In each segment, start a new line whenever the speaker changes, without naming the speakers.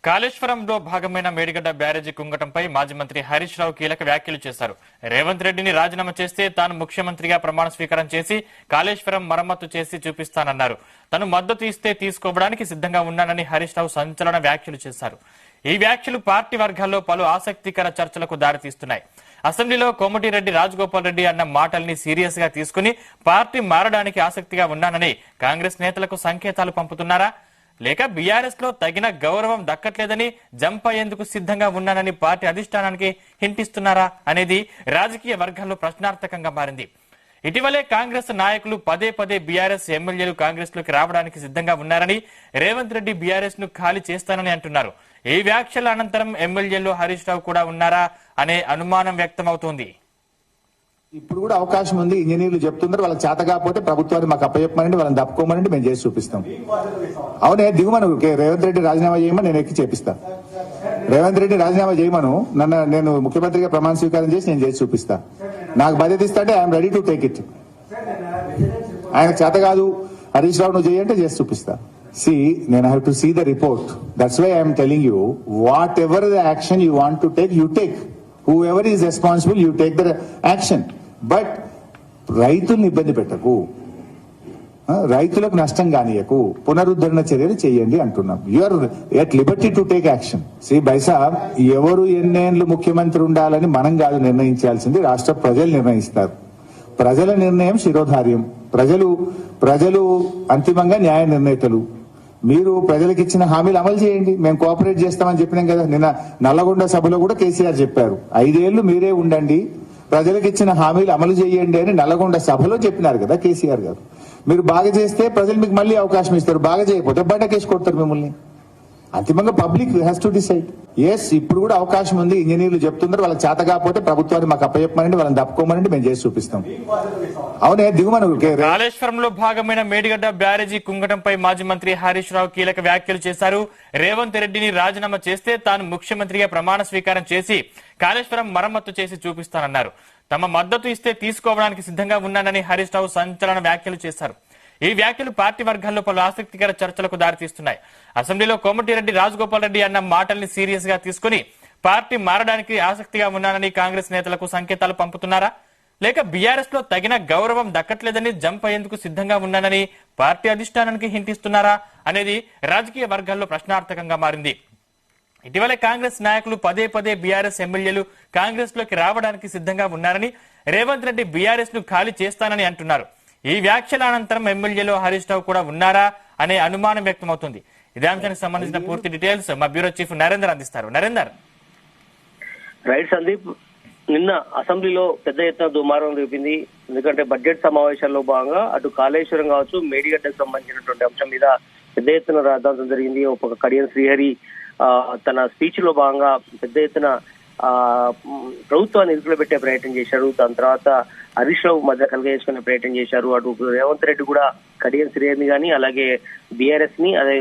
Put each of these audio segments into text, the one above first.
కాళేశ్వరంలో భాగమైన మేడిగడ్డ బ్యారేజీ కుంగటంపై మాజీ మంత్రి హరీష్ రావు కీలక వ్యాఖ్యలు చేశారు. రేవంత్ రెడ్డిని రాజీనామా చేస్తే తాను ముఖ్యమంత్రిగా ప్రమాణ స్వీకారం చేసి కాళేశ్వరం మరమ్మతు చేసి చూపిస్తానన్నారు. తను మద్దతు ఇస్తే తీసుకోవడానికి సిద్ధంగా ఉన్నానని హరీష్ రావు సంచలన వ్యాఖ్యలు చేశారు. ఈ వ్యాఖ్యలు పార్టీ వర్గాల్లో పలు ఆసక్తికర చర్చలకు దారితీస్తున్నాయి. అసెంబ్లీలో కోమటిరెడ్డి రాజగోపాల్ రెడ్డి అన్న మాటల్ని సీరియస్ గా తీసుకుని పార్టీ మారడానికి ఆసక్తిగా ఉన్నానని కాంగ్రెస్ నేతలకు సంకేతాలు పంపుతున్నారా, లేక బీఆర్ఎస్ లో తగిన గౌరవం దక్కట్లేదని జంప్ అయ్యేందుకు సిద్ధంగా ఉన్నానని పార్టీ అధిష్టానానికి హింటిస్తున్నారా అనేది రాజకీయ వర్గాల్లో ప్రశ్నార్థకంగా మారింది. ఇటీవలే కాంగ్రెస్ నాయకులు పదే పదే బీఆర్ఎస్ ఎమ్మెల్యేలు కాంగ్రెస్ లోకి రావడానికి సిద్ధంగా ఉన్నారని, రేవంత్ రెడ్డి బీఆర్ఎస్ ను ఖాళీ చేస్తానని అంటున్నారు. ఈ వ్యాఖ్యల అనంతరం ఎమ్మెల్యేలు హరీష్ రావు కూడా ఉన్నారా అనే అనుమానం వ్యక్తమవుతోంది.
ఇప్పుడు కూడా అవకాశం ఉంది. ఇంజనీర్లు చెప్తున్నారు వాళ్ళకి చేత కాకపోతే ప్రభుత్వాన్ని మాకు అప్పచెప్పమనండి, వాళ్ళని తప్పుకోమనండి, మేము చేసి చూపిస్తాం. అవునే దిగుమను రేవంత్ రెడ్డి రాజీనామా చేయమని నేను ఎక్కి చేపిస్తాను. రేవంత్ రెడ్డి రాజీనామా చేయమను, నేను ముఖ్యమంత్రిగా ప్రమాణ స్వీకారం చేసి నేను చేసి చూపిస్తా. నాకు బాధ్యత ఇస్తా అంటే I'm ready to take it. ఆయన చేత కాదు హరీష్ రావు నువ్వు చేయంటే చేసి చూపిస్తా. నేను have to see the report. That's why I'm telling you, whatever the action you want to take you take. whoever is responsible, you take the action. But రైతుల్ని ఇబ్బంది పెట్టకు, రైతులకు నష్టం కానీయకు, పునరుద్ధరణ చర్యలు చేయండి అంటున్నాం. You are at liberty to take action. బైసాబ్, ఎవరు ఎన్నేళ్లు ముఖ్యమంత్రి ఉండాలని మనం కాదు నిర్ణయించాల్సింది, రాష్ట్ర ప్రజలు నిర్ణయిస్తారు. ప్రజల నిర్ణయం శిరోధార్యం. ప్రజలు అంతిమంగా న్యాయ నిర్ణేతలు. మీరు ప్రజలకు ఇచ్చిన హామీలు అమలు చేయండి, మేము కోఆపరేట్ చేస్తామని చెప్పినాం కదా. నిన్న నల్లగొండ సభలో కూడా కేసీఆర్ చెప్పారు, 5 ఏళ్లు మీరే ఉండండి, ప్రజలకు ఇచ్చిన హామీలు అమలు చేయండి అని నల్లగొండ సభలో చెప్పినారు కదా కేసీఆర్ గారు. మీరు బాగా చేస్తే ప్రజలు మీకు మళ్ళీ అవకాశం ఇస్తారు, బాగా చేయకపోతే బయటకేసి కొడతారు మిమ్మల్ని. అంతిమంగా public has to decide. Yes, ఇప్పుడు కూడా అవకాశం ఉంది. ఇంజనీర్లు చెప్తున్నారు వాళ్ళకి చేత కాకపోతే ప్రభుత్వాన్ని మాకు అప్పచెప్పమనండి, వాళ్ళని తప్పుకోమనండి, మేము చేసి చూపిస్తాం. అవునే దిగుమను
కాళేశ్వరంలో భాగమైన మేడిగడ్డ బ్యారేజీ కుంగటంపై మాజీ మంత్రి హరీష్ రావు కీలక వ్యాఖ్యలు చేశారు. రేవంత్ రెడ్డిని రాజీనామా చేస్తే తాను ముఖ్యమంత్రిగా ప్రమాణ స్వీకారం చేసి కాళేశ్వరం మరమ్మతు చేసి చూపిస్తానన్నారు. తమ మద్దతు ఇస్తే తీసుకోవడానికి సిద్ధంగా ఉన్నానని హరీష్ రావు సంచలన వ్యాఖ్యలు చేశారు. ఈ వ్యాఖ్యలు పార్టీ వర్గాల్లో పలు ఆసక్తికర చర్చలకు దారితీస్తున్నాయి. అసెంబ్లీలో కోమటిరెడ్డి రాజగోపాల్ రెడ్డి అన్న మాటల్ని సీరియస్ గా తీసుకుని పార్టీ మారడానికి ఆసక్తిగా ఉన్నానని కాంగ్రెస్ నేతలకు సంకేతాలు పంపుతున్నారా, లేక బీఆర్ఎస్ లో తగిన గౌరవం దక్కట్లేదని జంప్ అయ్యేందుకు సిద్ధంగా ఉన్నానని పార్టీ అధిష్టానానికి హింటిస్తున్నారా అనేది రాజకీయ వర్గాల్లో ప్రశ్నార్థకంగా మారింది. ఇటీవలే కాంగ్రెస్ నాయకులు పదే పదే బీఆర్ఎస్ ఎమ్మెల్యేలు కాంగ్రెస్ లోకి రావడానికి సిద్ధంగా ఉన్నారని, రేవంత్ రెడ్డి బీఆర్ఎస్ ను ఖాళీ చేస్తానని అంటున్నారు. ఈ వ్యాఖ్యల అనంతరం ఎమ్మెల్యేలో హరీష్ రావు కూడా ఉన్నారా అనే అనుమానం వ్యక్తమవుతుంది. ఇదే అంశానికి సంబంధించిన పూర్తి డీటెయిల్స్ మా బ్యూరో చీఫ్ నరేందర్ అందిస్తారు. నరేందర్.
రైట్ సందీప్, నిన్న అసెంబ్లీలో పెద్ద ఎత్తున దుమారం రేపింది. ఎందుకంటే బడ్జెట్ సమావేశాల్లో భాగంగా అటు కాళేశ్వరం కావచ్చు, మేడిగడ్డకు సంబంధించినటువంటి అంశం మీద పెద్ద ఎత్తున రాద్ధాంతం జరిగింది. ఒక కడియం శ్రీహరి తన స్పీచ్ లో భాగంగా పెద్ద ఎత్తున ప్రభుత్వాన్ని ఇరుకులో పెట్టే ప్రయత్నం చేశారు. దాని తర్వాత హరీష్ రావు మధ్య కలిగేసుకునే ప్రయత్నం చేశారు. అటు రేవంత్ రెడ్డి కూడా కడియం శ్రీహరిని కానీ, అలాగే బీఆర్ఎస్ ని, అదే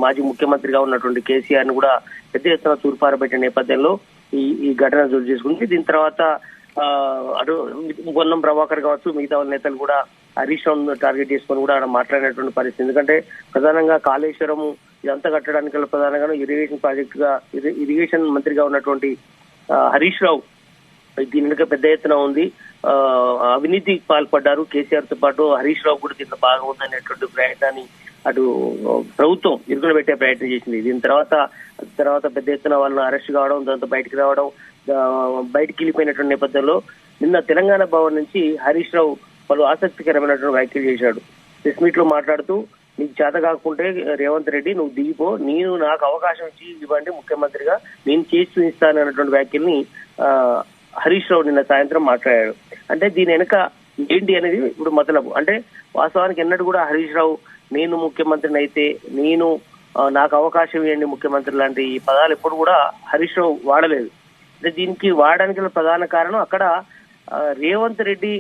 మాజీ ముఖ్యమంత్రిగా ఉన్నటువంటి కేసీఆర్ ని కూడా పెద్ద ఎత్తున తూర్పారబెట్టిన నేపథ్యంలో ఈ ఘటన చోటు చేసుకుంది. దీని తర్వాత అటు పొన్నం ప్రభాకర్ కావచ్చు, మిగతా నేతలు కూడా హరీష్ రావు టార్గెట్ చేసుకొని కూడా మాట్లాడినటువంటి పరిస్థితి. ఎందుకంటే ప్రధానంగా కాళేశ్వరం ఇదంతా కట్టడానికి ప్రధానంగా ఇరిగేషన్ మంత్రిగా ఉన్నటువంటి హరీష్ రావు దీని వెనుక పెద్ద ఎత్తున ఉంది. అవినీతికి పాల్పడ్డారు. కేసీఆర్ తో పాటు హరీష్ రావు కూడా దీంట్లో బాగా ఉందనేటువంటి ప్రయత్నాన్ని అటు ప్రభుత్వం ఇరుకులు పెట్టే ప్రయత్నం చేసింది. దీని తర్వాత పెద్ద ఎత్తున వాళ్ళని అరెస్ట్ కావడం, దాంతో బయటికి రావడం, బయటికి వెళ్ళిపోయినటువంటి నేపథ్యంలో నిన్న తెలంగాణ భవన్ నుంచి హరీష్ రావు పలు ఆసక్తికరమైనటువంటి వ్యాఖ్యలు చేశాడు. ప్రెస్ మీట్ లో మాట్లాడుతూ, నీకు చేత కాకుంటే రేవంత్ రెడ్డి నువ్వు దిగిపో, నేను నాకు అవకాశం ఇవ్వండి ముఖ్యమంత్రిగా, నేను చేసి చూపిస్తాను అన్నటువంటి వ్యాఖ్యల్ని హరీష్ రావు నిన్న సాయంత్రం మాట్లాడాడు. అంటే దీని వెనుక ఏంటి అనేది ఇప్పుడు మతలబు. అంటే వాస్తవానికి ఎన్నడూ కూడా హరీష్ రావు నేను ముఖ్యమంత్రిని అయితే నాకు అవకాశం ఇవ్వండి ముఖ్యమంత్రి లాంటి ఈ పదాలు ఎప్పుడు కూడా హరీష్ రావు వాడలేదు. అంటే దీనికి వాడడానికి ప్రధాన కారణం అక్కడ రేవంత్ రెడ్డి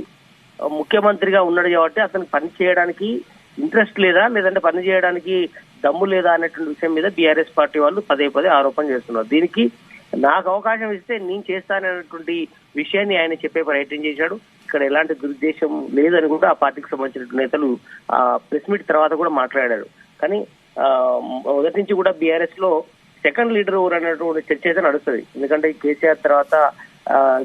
ముఖ్యమంత్రిగా ఉన్నాడు కాబట్టి అతనికి పని చేయడానికి ఇంట్రెస్ట్ లేదా, లేదంటే పని చేయడానికి దమ్ము లేదా అనేటువంటి విషయం మీద బీఆర్ఎస్ పార్టీ వాళ్ళు పదే పదే ఆరోపణ చేస్తున్నారు. దీనికి నాకు అవకాశం ఇస్తే నేను చేస్తాననేటువంటి విషయాన్ని ఆయన చెప్పే ప్రయత్నం చేశాడు. ఇక్కడ ఎలాంటి దురుద్దేశం లేదని కూడా ఆ పార్టీకి సంబంధించిన నేతలు ప్రెస్ మీట్ తర్వాత కూడా మాట్లాడారు. కానీ మొదటి నుంచి కూడా బీఆర్ఎస్ లో సెకండ్ లీడర్ ఎవరు అనేటువంటి చర్చ అయితే నడుస్తుంది. ఎందుకంటే కేసీఆర్ తర్వాత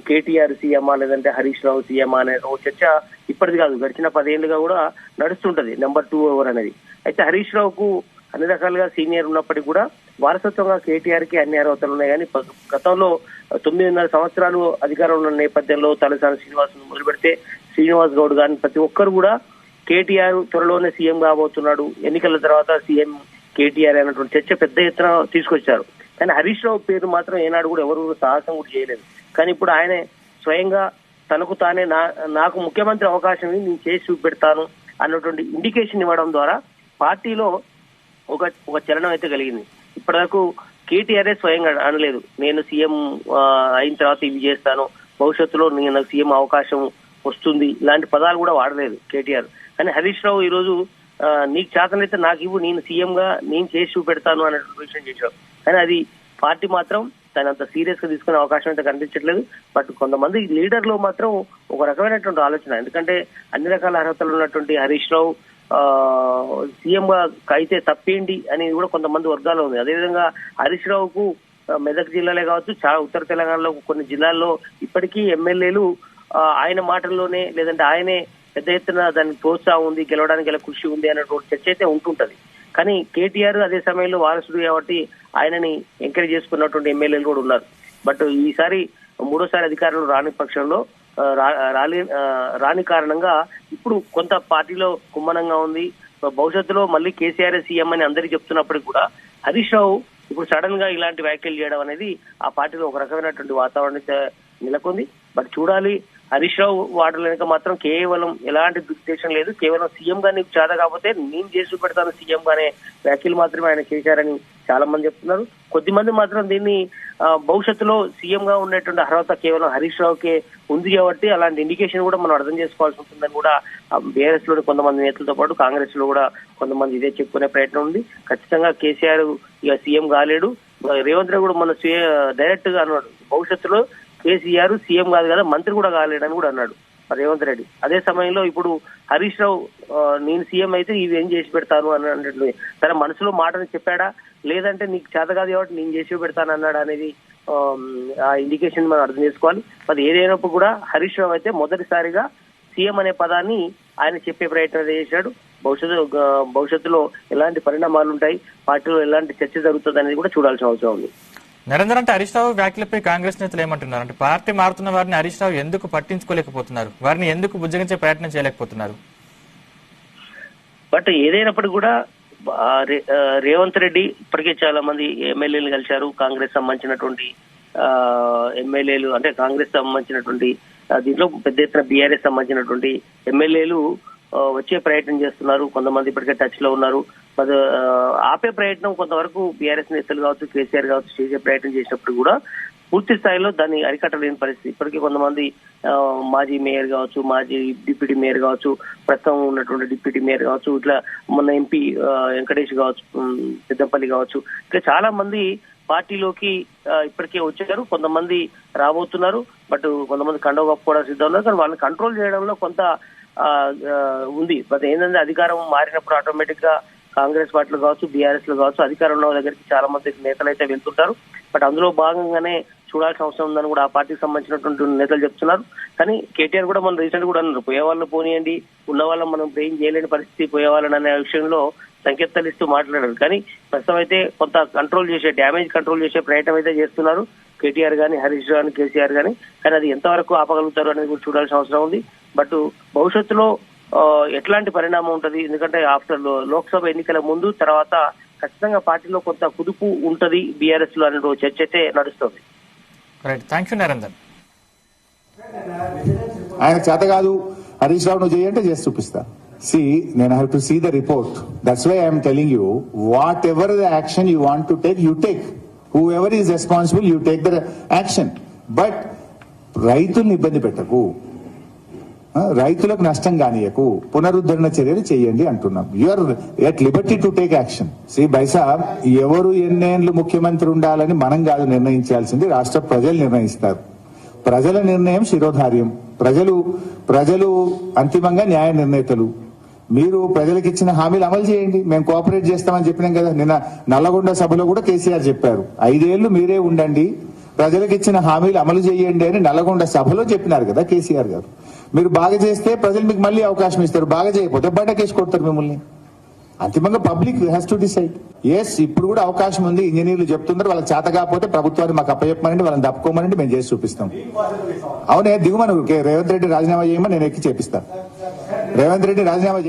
కేటీఆర్ సీఎం లేదంటే హరీష్ రావు సీఎం అనే చర్చ ఇప్పటిది కాదు, గడిచిన 10 ఏళ్లుగా కూడా నడుస్తుంటది నెంబర్ 2 ఎవరు అనేది. అయితే హరీష్ రావుకు అన్ని రకాలుగా సీనియర్ ఉన్నప్పటికీ కూడా వారసత్వంగా కేటీఆర్ కి అన్ని అర్హతలు ఉన్నాయి. కానీ గతంలో 9.5 సంవత్సరాలు అధికారంలో ఉన్న నేపథ్యంలో తలసాని శ్రీనివాస్ మొదలు పెడితే శ్రీనివాస్ గౌడ్ కానీ ప్రతి ఒక్కరు కూడా కేటీఆర్ త్వరలోనే సీఎం కాబోతున్నాడు, ఎన్నికల తర్వాత సీఎం కేటీఆర్ అనేటువంటి చర్చ పెద్ద ఎత్తున తీసుకొచ్చారు. కానీ హరీష్ రావు పేరు మాత్రం ఏనాడు కూడా ఎవరు సాహసం కూడా చేయలేదు. కానీ ఇప్పుడు ఆయనే స్వయంగా తనకు తానే నాకు ముఖ్యమంత్రి అవకాశం నేను చేసి చూపెడతాను అన్నటువంటి ఇండికేషన్ ఇవ్వడం ద్వారా పార్టీలో ఒక చలనం అయితే కలిగింది. ఇప్పటివరకు కేటీఆర్ స్వయంగా అనలేదు నేను సీఎం అయిన తర్వాత ఇవి చేస్తాను, భవిష్యత్తులో నేను సీఎం అవకాశం వస్తుంది, ఇలాంటి పదాలు కూడా వాడలేదు కేటీఆర్. కానీ హరీష్ రావు ఈ రోజు నీకు చేతనైతే నాకు ఇవ్వు, నేను సీఎం గా నేను చేసి చూపెడతాను అన్నటువంటి విషయం చేశాడు. కానీ అది పార్టీ మాత్రం దాని అంత సీరియస్ గా తీసుకునే అవకాశం అయితే కనిపించట్లేదు. బట్ కొంతమంది లీడర్లు మాత్రం ఒక రకమైనటువంటి ఆలోచన, ఎందుకంటే అన్ని రకాల అర్హతలు ఉన్నటువంటి హరీష్ రావు సీఎం గా అయితే తప్పేంటి అనేది కూడా కొంతమంది వర్గాల్లో ఉంది. అదేవిధంగా హరీష్ రావుకు మెదక్ జిల్లాలే కావచ్చు, చాలా ఉత్తర తెలంగాణలో కొన్ని జిల్లాల్లో ఇప్పటికీ ఎమ్మెల్యేలు ఆయన మాటల్లోనే లేదంటే ఆయనే పెద్ద ఎత్తున దానికి ప్రోత్సాహం ఉంది, గెలవడానికి ఎలా కృషి ఉంది అన్నటువంటి చర్చ అయితే ఉంటుంటది. కానీ కేటీఆర్ అదే సమయంలో వారసుడు కాబట్టి ఆయనని ఎంకరేజ్ చేసుకున్నటువంటి ఎమ్మెల్యేలు కూడా ఉన్నారు. బట్ ఈసారి 3వ అధికారంలో రాని పక్షంలో రాని కారణంగా ఇప్పుడు కొంత పార్టీలో కుమ్మనంగా ఉంది. భవిష్యత్తులో మళ్ళీ కేసీఆర్ సీఎం అని అందరికీ చెప్తున్నప్పటికీ కూడా హరీష్ రావు ఇప్పుడు సడన్ గా ఇలాంటి వ్యాఖ్యలు చేయడం అనేది ఆ పార్టీలో ఒక రకమైనటువంటి వాతావరణం నెలకొంది. బట్ చూడాలి, హరీష్ రావు వార్డుల వెనుక మాత్రం కేవలం ఎలాంటి దురుద్దేశం లేదు, కేవలం సీఎం గా నీకు చేత కాకపోతే నేను చేసి పెడతాను సీఎం గానే వ్యాఖ్యలు మాత్రమే ఆయన చేశారని చాలా మంది చెప్తున్నారు. కొద్దిమంది మాత్రం దీన్ని భవిష్యత్తులో సీఎం గా ఉండేటువంటి అర్హత కేవలం హరీష్ రావుకే ఉంది కాబట్టి అలాంటి ఇండికేషన్ కూడా మనం అర్థం చేసుకోవాల్సి ఉంటుందని కూడా బీఆర్ఎస్ లోని కొంతమంది నేతలతో పాటు కాంగ్రెస్ లో కూడా కొంతమంది ఇదే చెప్పుకునే ప్రయత్నం ఉంది. ఖచ్చితంగా కేసీఆర్ ఇక సీఎం కాలేడు, రేవంత్ రెడ్డి కూడా మన డైరెక్ట్ గా అన్నాడు భవిష్యత్తులో కేసీఆర్ సీఎం కాదు కదా మంత్రి కూడా కాలేడని కూడా అన్నాడు రేవంత్ రెడ్డి. అదే సమయంలో ఇప్పుడు హరీష్ రావు నేను సీఎం అయితే ఇవి ఏం చేసి పెడతాను అన్నట్లు తన మనసులో మాటని చెప్పాడా లేదంటే నీకు చేత కాదు కాబట్టి నేను చేసి పెడతాను అన్నాడు అనేది ఆ ఇండికేషన్ మనం అర్థం చేసుకోవాలి. మరి ఏదైనప్పుడు కూడా హరీష్ రావు అయితే మొదటిసారిగా సీఎం అనే పదాన్ని ఆయన చెప్పే ప్రయత్నం చేశాడు. భవిష్యత్తులో ఎలాంటి పరిణామాలు ఉంటాయి, పార్టీలో ఎలాంటి చర్చ జరుగుతుంది అనేది కూడా చూడాల్సిన అవసరం ఉంది.
నరేందర్, అంటే హరీష్ రావు వ్యాఖ్యలపై కాంగ్రెస్ నేతలు ఏమంటున్నారు అంటే పార్టీ మారుతున్న వారిని హరీష్ రావు ఎందుకు పట్టించుకోలేకపోతున్నారు, వారిని ఎందుకు బుజ్జగించే ప్రయత్నం చేయలేకపోతున్నారు?
బట్ ఏదైనప్పటికీ కూడా రేవంత్ రెడ్డి ఇప్పటికే చాలా మంది ఎమ్మెల్యేలు కలిశారు, కాంగ్రెస్ సంబంధించినటువంటి ఎమ్మెల్యేలు అంటే కాంగ్రెస్ సంబంధించినటువంటి దీంట్లో పెద్ద ఎత్తున బీఆర్ఎస్ సంబంధించినటువంటి ఎమ్మెల్యేలు వచ్చే ప్రయత్నం చేస్తున్నారు. కొంతమంది ఇప్పటికే టచ్ లో ఉన్నారు. ఆపే ప్రయత్నం కొంతవరకు బీఆర్ఎస్ నేతలు కావచ్చు, కేసీఆర్ కావచ్చు చేసే ప్రయత్నం చేసినప్పుడు కూడా పూర్తి స్థాయిలో దాన్ని అరికట్టలేని పరిస్థితి. ఇప్పటికీ కొంతమంది మాజీ మేయర్ కావచ్చు, మాజీ డిప్యూటీ మేయర్ కావచ్చు, ప్రస్తుతం ఉన్నటువంటి డిప్యూటీ మేయర్ కావచ్చు, ఇట్లా మొన్న ఎంపీ వెంకటేష్ కావచ్చు, పెద్దపల్లి కావచ్చు, ఇట్లా చాలా మంది పార్టీలోకి ఇప్పటికే వచ్చారు. కొంతమంది రాబోతున్నారు. బట్ కొంతమంది కండవ కప్పుకోవడం సిద్ధం ఉన్నారు. కానీ వాళ్ళని కంట్రోల్ చేయడంలో కొంత ఉంది. బట్ ఏంటంటే అధికారం మారినప్పుడు ఆటోమేటిక్ గా కాంగ్రెస్ పార్టీలు కావచ్చు, బీఆర్ఎస్ లో కావచ్చు అధికారంలో దగ్గరికి చాలా మంది నేతలు అయితే వెళ్తుంటారు. బట్ అందులో భాగంగానే చూడాల్సిన అవసరం ఉందని కూడా ఆ పార్టీకి సంబంధించినటువంటి నేతలు చెప్తున్నారు. కానీ కేటీఆర్ కూడా మనం రీసెంట్ కూడా అన్నారు పోయే వాళ్ళని పోనీయండి, ఉన్న వాళ్ళని మనం ఏం చేయలేని పరిస్థితి పోయే వాళ్ళని అనే విషయంలో సంకేతాలు ఇస్తూ మాట్లాడారు. కానీ ప్రస్తుతం అయితే కొంత కంట్రోల్ చేసే డ్యామేజ్ కంట్రోల్ చేసే ప్రయత్నం అయితే చేస్తున్నారు కేటీఆర్ గానీ, హరీష్ గానీ, కేసీఆర్ గానీ. కానీ అది ఎంతవరకు ఆపగలుగుతారు అనేది కూడా చూడాల్సిన అవసరం ఉంది. బట్ భవిష్యత్తులో ఎట్లాంటి పరిణామం ఉంటది, ఎందుకంటే ఆఫ్టర్ లోక్సభ ఎన్నికల ముందు తర్వాత ఖచ్చితంగా పార్టీలో కొంత కుదుపు ఉంటది బీఆర్ఎస్ లో అనే చర్చ అయితే నడుస్తుంది.
ఆయన చేత కాదు హరీష్ రావు నువ్వు చేయంటే చేసి చూపిస్తా. నేను have to see the report. That's why I'm telling you whatever the action you want to take you take, whoever is responsible you take the action. But రైతుల్ని ఇబ్బంది పెట్టకు, రైతులకు నష్టం కానియకు, పునరుద్ధరణ చర్యలు చేయండి అంటున్నాం. You are at liberty to take action. బైసాబ్ ఎవరు ఎన్నేళ్లు ముఖ్యమంత్రి ఉండాలని మనం కాదు నిర్ణయించాల్సింది, రాష్ట్ర ప్రజలు నిర్ణయిస్తారు. ప్రజల నిర్ణయం శిరోధార్యం. ప్రజలు అంతిమంగా న్యాయ నిర్ణేతలు. మీరు ప్రజలకు ఇచ్చిన హామీలు అమలు చేయండి, మేము కోఆపరేట్ చేస్తామని చెప్పినాం కదా. నిన్న నల్లగొండ సభలో కూడా కేసీఆర్ చెప్పారు, 5 ఏళ్లు మీరే ఉండండి, ప్రజలకు ఇచ్చిన హామీలు అమలు చేయండి అని నల్లగొండ సభలో చెప్పినారు కదా కేసీఆర్ గారు. మీరు బాగా చేస్తే ప్రజలు మీకు మళ్ళీ అవకాశం ఇస్తారు, బాగా చేయకపోతే బయటకేసి కొడతారు మిమ్మల్ని. అంతిమంగా public has to decide. Yes, ఇప్పుడు కూడా అవకాశం ఉంది. ఇంజనీర్లు చెప్తున్నారు, వాళ్ళకి చేత కాకపోతే ప్రభుత్వాన్ని మాకు అప్పచెప్పమనండి, వాళ్ళని తప్పుకోమనండి, మేము చేసి చూపిస్తాం. అవునే దిగుమను రేవంత్ రెడ్డి రాజీనామా చేయమని నేను ఎక్కి చేపిస్తాను. రేవంత్ రెడ్డి రాజీనామా